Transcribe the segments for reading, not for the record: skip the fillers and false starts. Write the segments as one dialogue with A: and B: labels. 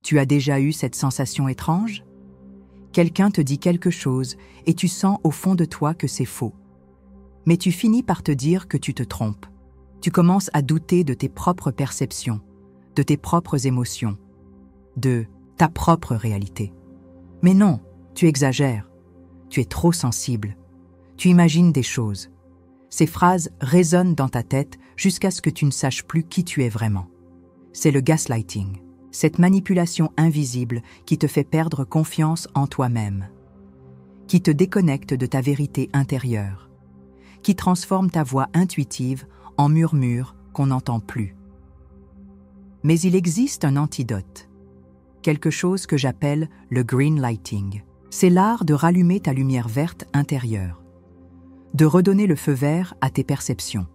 A: Tu as déjà eu cette sensation étrange? Quelqu'un te dit quelque chose et tu sens au fond de toi que c'est faux. Mais tu finis par te dire que tu te trompes. Tu commences à douter de tes propres perceptions, de tes propres émotions, de ta propre réalité. Mais non, tu exagères. Tu es trop sensible. Tu imagines des choses. Ces phrases résonnent dans ta tête jusqu'à ce que tu ne saches plus qui tu es vraiment. C'est le gaslighting, cette manipulation invisible qui te fait perdre confiance en toi-même, qui te déconnecte de ta vérité intérieure, qui transforme ta voix intuitive en murmure qu'on n'entend plus. Mais il existe un antidote, quelque chose que j'appelle le green lighting. C'est l'art de rallumer ta lumière verte intérieure, de redonner le feu vert à tes perceptions,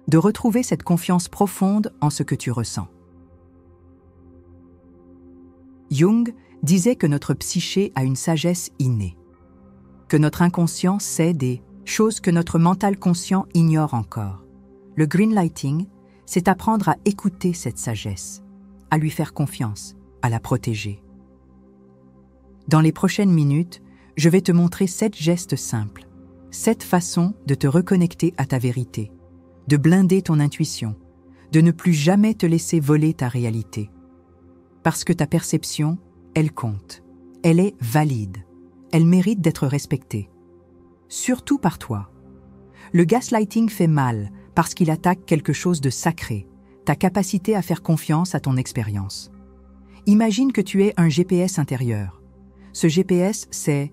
A: de retrouver cette confiance profonde en ce que tu ressens. Jung disait que notre psyché a une sagesse innée, que notre inconscient sait des choses que notre mental conscient ignore encore. Le green lighting, c'est apprendre à écouter cette sagesse, à lui faire confiance, à la protéger. Dans les prochaines minutes, je vais te montrer 7 gestes simples, 7 façons de te reconnecter à ta vérité, de blinder ton intuition, de ne plus jamais te laisser voler ta réalité. Parce que ta perception, elle compte, elle est valide, elle mérite d'être respectée. Surtout par toi. Le gaslighting fait mal parce qu'il attaque quelque chose de sacré, ta capacité à faire confiance à ton expérience. Imagine que tu es un GPS intérieur. Ce GPS, c'est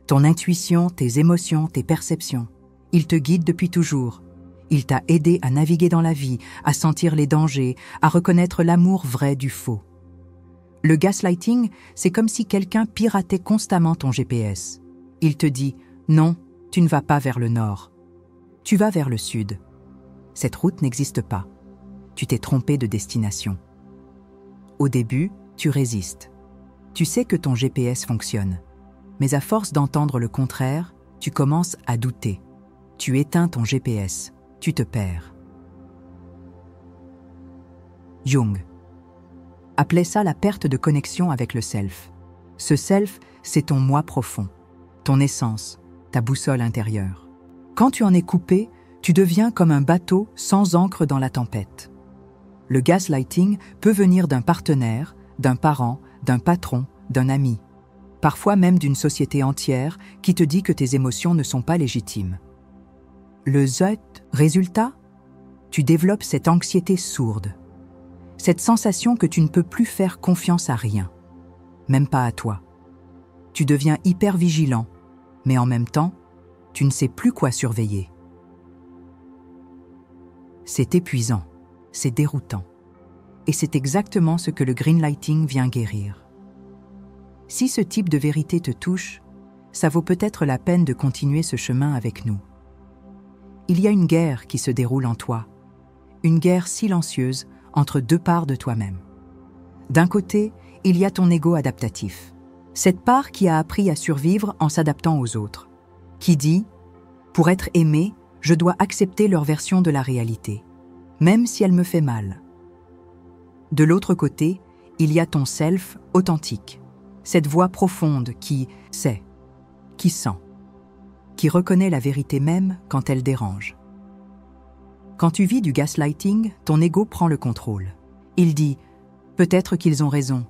A: ton intuition, tes émotions, tes perceptions. Il te guide depuis toujours. Il t'a aidé à naviguer dans la vie, à sentir les dangers, à reconnaître l'amour vrai du faux. Le gaslighting, c'est comme si quelqu'un piratait constamment ton GPS. Il te dit « Non, tu ne vas pas vers le nord. Tu vas vers le sud. Cette route n'existe pas. Tu t'es trompé de destination. » Au début, tu résistes. Tu sais que ton GPS fonctionne. Mais à force d'entendre le contraire, tu commences à douter. Tu éteins ton GPS. Tu te perds. Jung appelait ça la perte de connexion avec le self. Ce self, c'est ton moi profond, ton essence, ta boussole intérieure. Quand tu en es coupé, tu deviens comme un bateau sans ancre dans la tempête. Le gaslighting peut venir d'un partenaire, d'un parent, d'un patron, d'un ami, parfois même d'une société entière qui te dit que tes émotions ne sont pas légitimes. Le résultat, tu développes cette anxiété sourde, cette sensation que tu ne peux plus faire confiance à rien, même pas à toi. Tu deviens hyper vigilant, mais en même temps, tu ne sais plus quoi surveiller. C'est épuisant, c'est déroutant. Et c'est exactement ce que le green lighting vient guérir. Si ce type de vérité te touche, ça vaut peut-être la peine de continuer ce chemin avec nous. Il y a une guerre qui se déroule en toi, une guerre silencieuse entre 2 parts de toi-même. D'un côté, il y a ton ego adaptatif, cette part qui a appris à survivre en s'adaptant aux autres, qui dit « Pour être aimé, je dois accepter leur version de la réalité, même si elle me fait mal. » De l'autre côté, il y a ton self authentique, cette voix profonde qui sait, qui sent, qui reconnaît la vérité même quand elle dérange. Quand tu vis du gaslighting, ton ego prend le contrôle. Il dit « Peut-être qu'ils ont raison,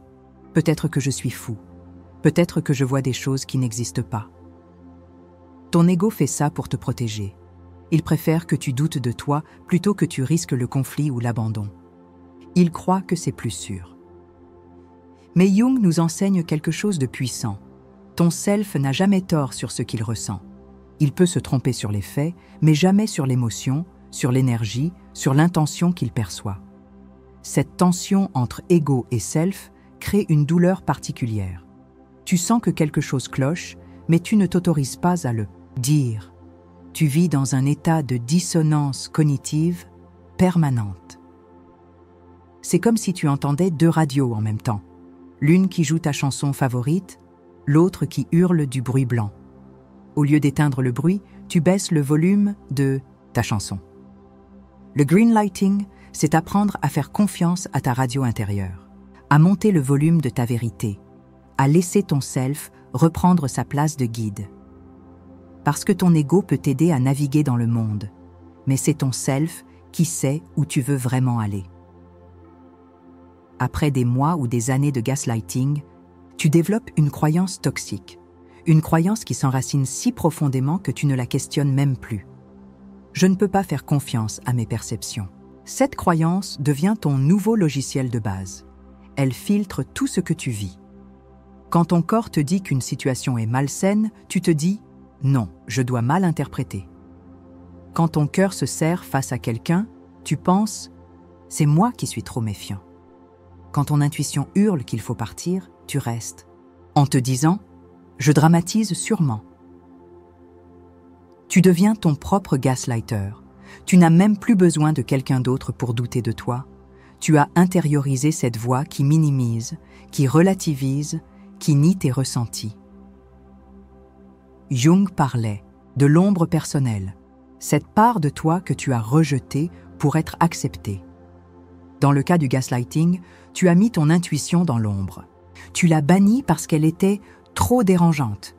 A: peut-être que je suis fou, peut-être que je vois des choses qui n'existent pas. » Ton ego fait ça pour te protéger. Il préfère que tu doutes de toi plutôt que tu risques le conflit ou l'abandon. Il croit que c'est plus sûr. Mais Jung nous enseigne quelque chose de puissant. Ton self n'a jamais tort sur ce qu'il ressent. Il peut se tromper sur les faits, mais jamais sur l'émotion, sur l'énergie, sur l'intention qu'il perçoit. Cette tension entre ego et self crée une douleur particulière. Tu sens que quelque chose cloche, mais tu ne t'autorises pas à le dire. Tu vis dans un état de dissonance cognitive permanente. C'est comme si tu entendais 2 radios en même temps. L'une qui joue ta chanson favorite, l'autre qui hurle du bruit blanc. Au lieu d'éteindre le bruit, tu baisses le volume de ta chanson. Le green lighting, c'est apprendre à faire confiance à ta radio intérieure, à monter le volume de ta vérité, à laisser ton self reprendre sa place de guide. Parce que ton ego peut t'aider à naviguer dans le monde, mais c'est ton self qui sait où tu veux vraiment aller. Après des mois ou des années de gaslighting, tu développes une croyance toxique, une croyance qui s'enracine si profondément que tu ne la questionnes même plus. Je ne peux pas faire confiance à mes perceptions. Cette croyance devient ton nouveau logiciel de base. Elle filtre tout ce que tu vis. Quand ton corps te dit qu'une situation est malsaine, tu te dis « non, je dois mal interpréter ». Quand ton cœur se serre face à quelqu'un, tu penses « c'est moi qui suis trop méfiant ». Quand ton intuition hurle qu'il faut partir, tu restes, en te disant « je dramatise sûrement ». Tu deviens ton propre gaslighter. Tu n'as même plus besoin de quelqu'un d'autre pour douter de toi. Tu as intériorisé cette voix qui minimise, qui relativise, qui nie tes ressentis. Jung parlait de l'ombre personnelle, cette part de toi que tu as rejetée pour être acceptée. Dans le cas du gaslighting, tu as mis ton intuition dans l'ombre. Tu l'as bannie parce qu'elle était trop dérangeante.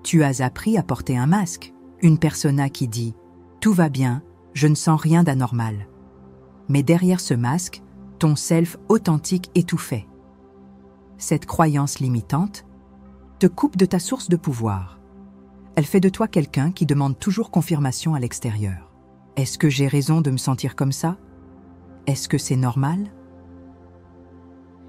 A: Tu as appris à porter un masque, une persona qui dit « tout va bien, je ne sens rien d'anormal ». Mais derrière ce masque, ton self authentique étouffait. Cette croyance limitante te coupe de ta source de pouvoir. Elle fait de toi quelqu'un qui demande toujours confirmation à l'extérieur. Est-ce que j'ai raison de me sentir comme ça? Est-ce que c'est normal?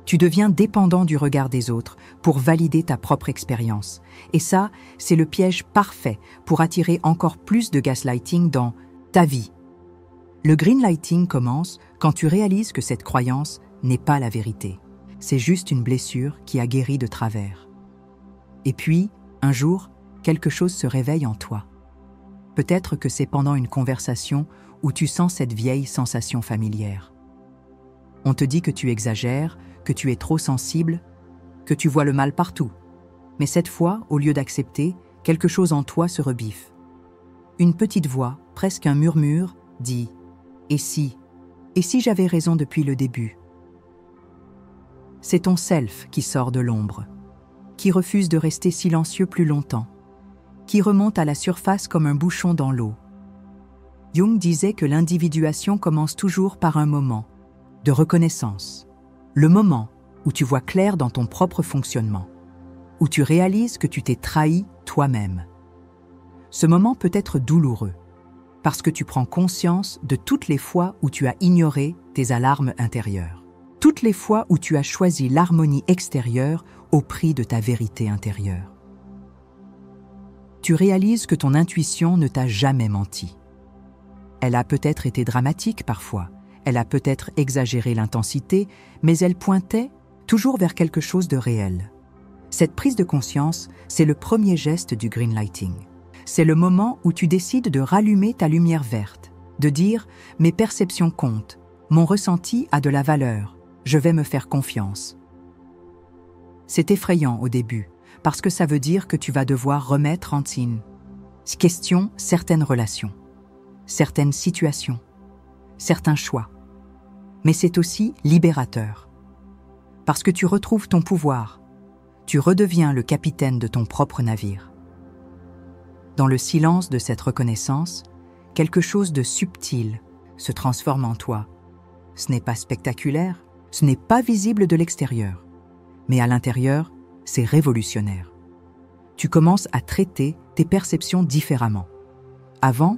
A: Tu deviens dépendant du regard des autres pour valider ta propre expérience. Et ça, c'est le piège parfait pour attirer encore plus de gaslighting dans ta vie. Le greenlighting commence quand tu réalises que cette croyance n'est pas la vérité. C'est juste une blessure qui a guéri de travers. Et puis, un jour, quelque chose se réveille en toi. Peut-être que c'est pendant une conversation où tu sens cette vieille sensation familière. On te dit que tu exagères, que tu es trop sensible, que tu vois le mal partout. Mais cette fois, au lieu d'accepter, quelque chose en toi se rebiffe. Une petite voix, presque un murmure, dit « Et si j'avais raison depuis le début ?» C'est ton self qui sort de l'ombre, qui refuse de rester silencieux plus longtemps, qui remonte à la surface comme un bouchon dans l'eau. Jung disait que l'individuation commence toujours par un moment de reconnaissance, le moment où tu vois clair dans ton propre fonctionnement, où tu réalises que tu t'es trahi toi-même. Ce moment peut être douloureux, parce que tu prends conscience de toutes les fois où tu as ignoré tes alarmes intérieures, toutes les fois où tu as choisi l'harmonie extérieure au prix de ta vérité intérieure. Tu réalises que ton intuition ne t'a jamais menti. Elle a peut-être été dramatique parfois, elle a peut-être exagéré l'intensité, mais elle pointait toujours vers quelque chose de réel. Cette prise de conscience, c'est le premier geste du greenlighting. C'est le moment où tu décides de rallumer ta lumière verte, de dire « mes perceptions comptent, mon ressenti a de la valeur, je vais me faire confiance ». C'est effrayant au début, parce que ça veut dire que tu vas devoir remettre en question certaines relations, certaines situations, certains choix. Mais c'est aussi libérateur, parce que tu retrouves ton pouvoir, tu redeviens le capitaine de ton propre navire. Dans le silence de cette reconnaissance, quelque chose de subtil se transforme en toi. Ce n'est pas spectaculaire, ce n'est pas visible de l'extérieur, mais à l'intérieur, c'est révolutionnaire. Tu commences à traiter tes perceptions différemment. Avant,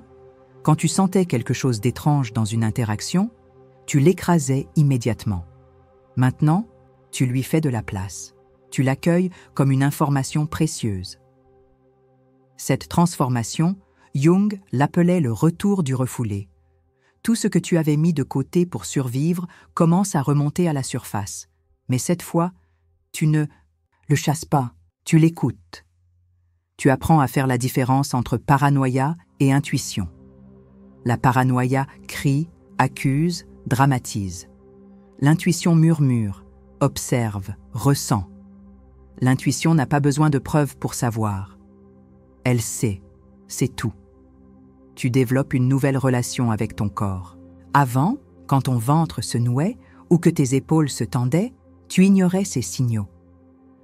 A: quand tu sentais quelque chose d'étrange dans une interaction, tu l'écrasais immédiatement. Maintenant, tu lui fais de la place. Tu l'accueilles comme une information précieuse. Cette transformation, Jung l'appelait le retour du refoulé. Tout ce que tu avais mis de côté pour survivre commence à remonter à la surface. Mais cette fois, tu ne le chasses pas, tu l'écoutes. Tu apprends à faire la différence entre paranoïa et intuition. La paranoïa crie, accuse, dramatise. L'intuition murmure, observe, ressent. L'intuition n'a pas besoin de preuves pour savoir. Elle sait, c'est tout. Tu développes une nouvelle relation avec ton corps. Avant, quand ton ventre se nouait ou que tes épaules se tendaient, Tu ignorais ces signaux.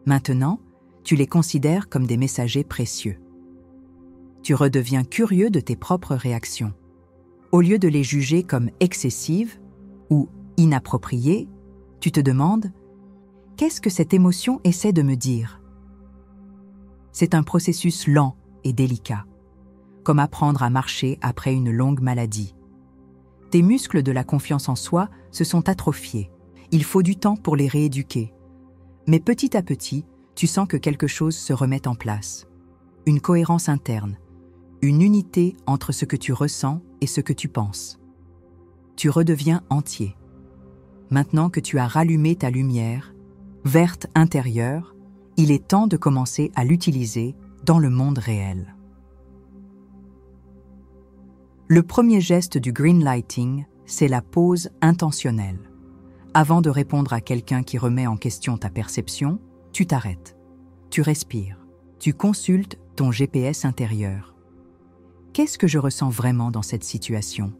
A: Maintenant, tu les considères comme des messagers précieux. Tu redeviens curieux de tes propres réactions. Au lieu de les juger comme excessives ou inappropriées, tu te demandes « Qu'est-ce que cette émotion essaie de me dire ?» C'est un processus lent et délicat, comme apprendre à marcher après une longue maladie. Tes muscles de la confiance en soi se sont atrophiés. Il faut du temps pour les rééduquer. Mais petit à petit, tu sens que quelque chose se remet en place. Une cohérence interne, une unité entre ce que tu ressens et ce que tu penses. Tu redeviens entier. Maintenant que tu as rallumé ta lumière, verte intérieure, il est temps de commencer à l'utiliser dans le monde réel. Le premier geste du green lighting, c'est la pause intentionnelle. Avant de répondre à quelqu'un qui remet en question ta perception, tu t'arrêtes. Tu respires. Tu consultes ton GPS intérieur. Qu'est-ce que je ressens vraiment dans cette situation ?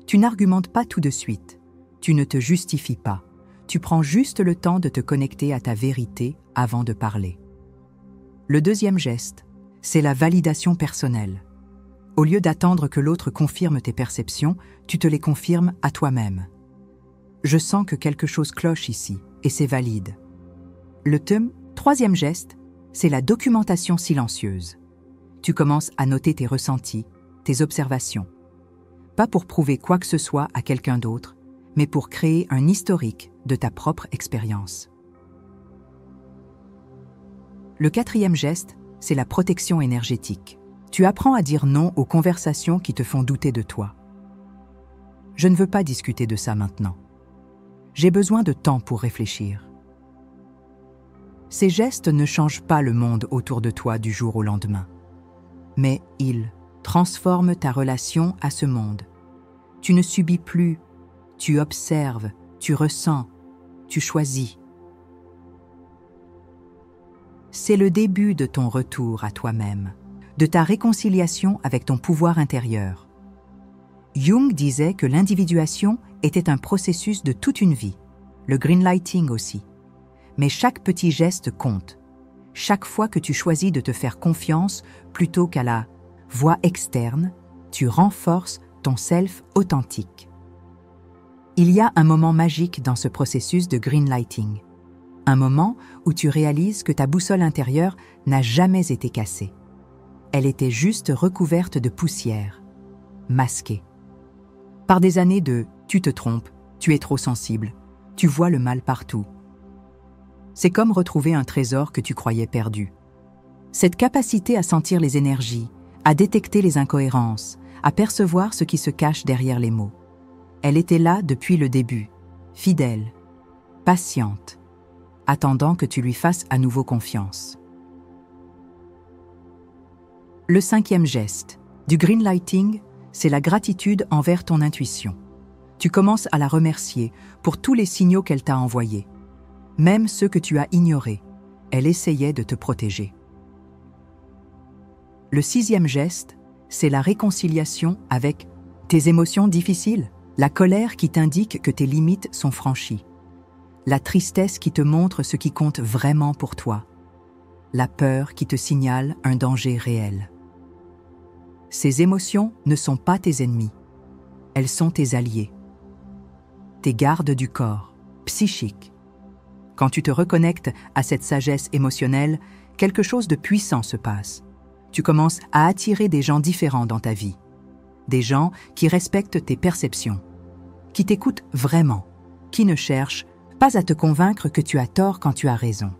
A: Tu n'argumentes pas tout de suite. Tu ne te justifies pas. Tu prends juste le temps de te connecter à ta vérité avant de parler. Le deuxième geste, c'est la validation personnelle. Au lieu d'attendre que l'autre confirme tes perceptions, tu te les confirmes à toi-même. Je sens que quelque chose cloche ici, et c'est valide. Le troisième geste, c'est la documentation silencieuse. Tu commences à noter tes ressentis, tes observations. Pas pour prouver quoi que ce soit à quelqu'un d'autre, mais pour créer un historique de ta propre expérience. Le quatrième geste, c'est la protection énergétique. Tu apprends à dire non aux conversations qui te font douter de toi. Je ne veux pas discuter de ça maintenant. J'ai besoin de temps pour réfléchir. Ces gestes ne changent pas le monde autour de toi du jour au lendemain, mais ils transforment ta relation à ce monde. Tu ne subis plus, tu observes, tu ressens, tu choisis. C'est le début de ton retour à toi-même, de ta réconciliation avec ton pouvoir intérieur. Jung disait que l'individuation était un processus de toute une vie, le greenlighting aussi. Mais chaque petit geste compte. Chaque fois que tu choisis de te faire confiance plutôt qu'à la voix externe, tu renforces ton self authentique. Il y a un moment magique dans ce processus de greenlighting. Un moment où tu réalises que ta boussole intérieure n'a jamais été cassée. Elle était juste recouverte de poussière, masquée. Par des années de « tu te trompes, tu es trop sensible, tu vois le mal partout ». C'est comme retrouver un trésor que tu croyais perdu. Cette capacité à sentir les énergies, à détecter les incohérences, à percevoir ce qui se cache derrière les mots. Elle était là depuis le début, fidèle, patiente, attendant que tu lui fasses à nouveau confiance. Le cinquième geste du greenlighting, c'est la gratitude envers ton intuition. Tu commences à la remercier pour tous les signaux qu'elle t'a envoyés, même ceux que tu as ignorés. Elle essayait de te protéger. Le sixième geste, c'est la réconciliation avec tes émotions difficiles, la colère qui t'indique que tes limites sont franchies, la tristesse qui te montre ce qui compte vraiment pour toi, la peur qui te signale un danger réel. Ces émotions ne sont pas tes ennemis, elles sont tes alliés, tes gardes du corps, psychiques. Quand tu te reconnectes à cette sagesse émotionnelle, quelque chose de puissant se passe. Tu commences à attirer des gens différents dans ta vie. Des gens qui respectent tes perceptions, qui t'écoutent vraiment, qui ne cherchent pas à te convaincre que tu as tort quand tu as raison.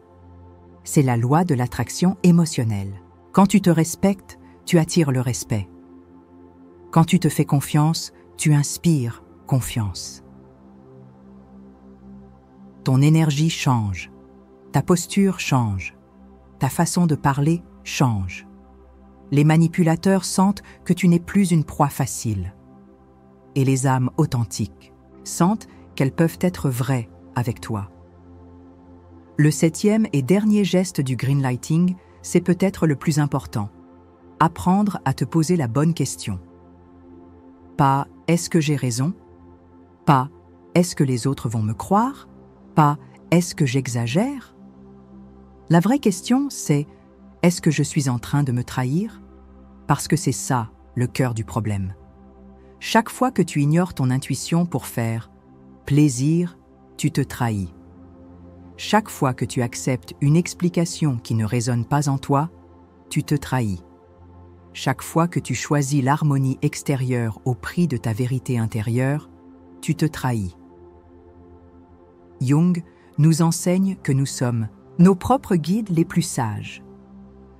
A: C'est la loi de l'attraction émotionnelle. Quand tu te respectes, tu attires le respect. Quand tu te fais confiance, tu inspires confiance. Ton énergie change, ta posture change, ta façon de parler change. Les manipulateurs sentent que tu n'es plus une proie facile. Et les âmes authentiques sentent qu'elles peuvent être vraies avec toi. Le septième et dernier geste du greenlighting, c'est peut-être le plus important. Apprendre à te poser la bonne question. Pas « est-ce que j'ai raison ?» Pas « est-ce que les autres vont me croire ?» Pas Est-ce que j'exagère? La vraie question, c'est est-ce que je suis en train de me trahir? Parce que c'est ça, le cœur du problème. Chaque fois que tu ignores ton intuition pour faire plaisir, tu te trahis. Chaque fois que tu acceptes une explication qui ne résonne pas en toi, tu te trahis. Chaque fois que tu choisis l'harmonie extérieure au prix de ta vérité intérieure, tu te trahis. Jung nous enseigne que nous sommes nos propres guides les plus sages,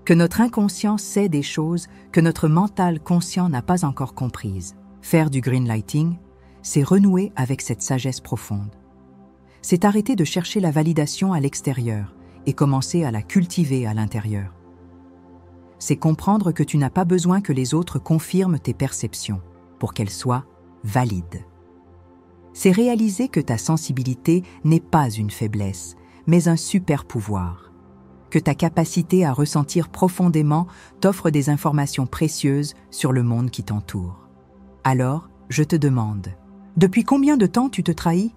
A: que notre inconscient sait des choses que notre mental conscient n'a pas encore comprises. Faire du greenlighting, c'est renouer avec cette sagesse profonde. C'est arrêter de chercher la validation à l'extérieur et commencer à la cultiver à l'intérieur. C'est comprendre que tu n'as pas besoin que les autres confirment tes perceptions pour qu'elles soient valides. C'est réaliser que ta sensibilité n'est pas une faiblesse, mais un super pouvoir. Que ta capacité à ressentir profondément t'offre des informations précieuses sur le monde qui t'entoure. Alors, je te demande, depuis combien de temps tu te trahis?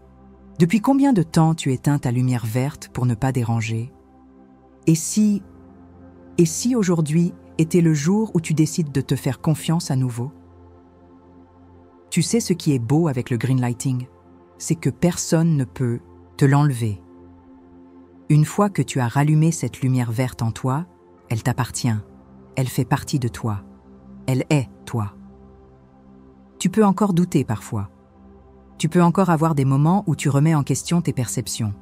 A: Depuis combien de temps tu éteins ta lumière verte pour ne pas déranger? Et si aujourd'hui était le jour où tu décides de te faire confiance à nouveau? Tu sais ce qui est beau avec le greenlighting? C'est que personne ne peut te l'enlever. Une fois que tu as rallumé cette lumière verte en toi, elle t'appartient, elle fait partie de toi, elle est toi. Tu peux encore douter parfois. Tu peux encore avoir des moments où tu remets en question tes perceptions.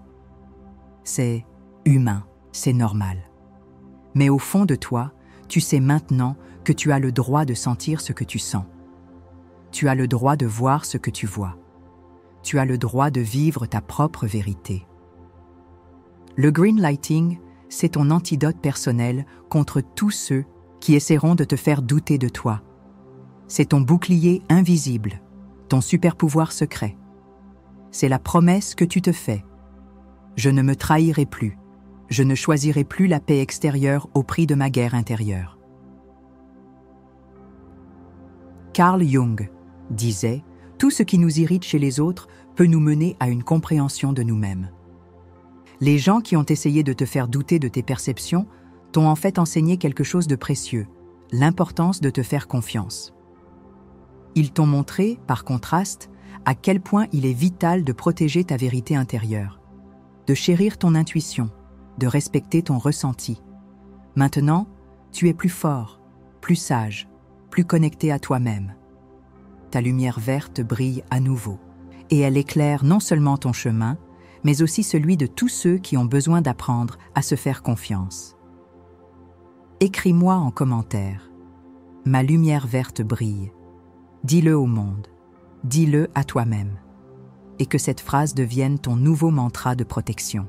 A: C'est humain, c'est normal. Mais au fond de toi, tu sais maintenant que tu as le droit de sentir ce que tu sens. Tu as le droit de voir ce que tu vois. Tu as le droit de vivre ta propre vérité. Le greenlighting, c'est ton antidote personnel contre tous ceux qui essaieront de te faire douter de toi. C'est ton bouclier invisible, ton super pouvoir secret. C'est la promesse que tu te fais. Je ne me trahirai plus. Je ne choisirai plus la paix extérieure au prix de ma guerre intérieure. Carl Jung disait « Tout ce qui nous irrite chez les autres peut nous mener à une compréhension de nous-mêmes. » Les gens qui ont essayé de te faire douter de tes perceptions t'ont en fait enseigné quelque chose de précieux, l'importance de te faire confiance. Ils t'ont montré, par contraste, à quel point il est vital de protéger ta vérité intérieure, de chérir ton intuition, de respecter ton ressenti. Maintenant, tu es plus fort, plus sage, plus connecté à toi-même. Ta lumière verte brille à nouveau, et elle éclaire non seulement ton chemin, mais aussi celui de tous ceux qui ont besoin d'apprendre à se faire confiance. Écris-moi en commentaire. Ma lumière verte brille. Dis-le au monde. Dis-le à toi-même. Et que cette phrase devienne ton nouveau mantra de protection.